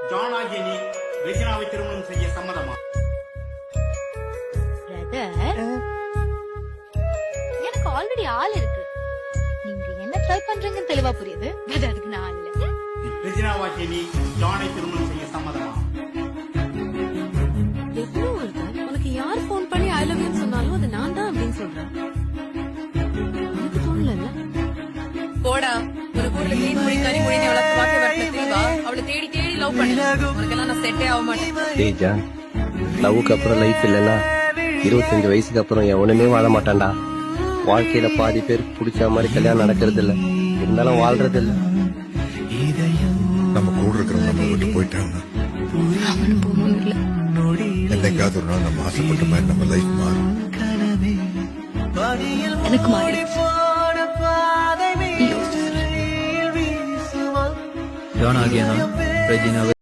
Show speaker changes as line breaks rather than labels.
John ஆகிய நீ ரெஜினாவை திருமணம் செய்ய சம்மதமா?
எனக்கு ஆல்ரெடி ஆள் இருக்கு. நீங்க என்ன ட்ரை பண்றீங்கன்னு தெளிவா புரியுது. பட் அதுக்கு நான் ஆள் இல்ல.
ரெஜினாவாகிய நீ ஜானை திருமணம் செய்ய சம்மதமா?
எவ்வளவு வருது? உனக்கு யார் போன் பண்ணி ஐ லவ் யூ சொன்னாலும் அது நான் தான் அப்படின்னு சொல்றேன். எனக்கு தோணல. போடா, ஒரு ஊர்ல மீன் மொழி கறி மொழி அவளை பார்க்க வரல தெளிவா. அவளை தேடி தேடி லவ் பண்ணி உனக்கெல்லாம் நான் செட்டே ஆக மாட்டேன்.
டேய் ஜான், லவ்வுக்கு அப்புறம் லைஃப் இல்லைன்னா 25 வயசுக்கு அப்புறம் எவனுமே வாழ மாட்டான்டா. வாழ்க்கையில பாதி பேர் பிடிச்ச மாதிரி கல்யாணம் நடக்கிறது இல்ல, இருந்தாலும் வாழ்றது இல்ல.
நம்ம கூட இருக்கிறவங்க நம்ம விட்டு போயிட்டாங்க.
அவனும் போகணும் இல்ல.
என்னைக்காவது ஒரு நாள் நம்ம ஆசைப்பட்ட மாதிரி நம்ம லைஃப் மாறும்.
எனக்கு மாறி
ஜான் ஆகிய நான் ரெஜினாவை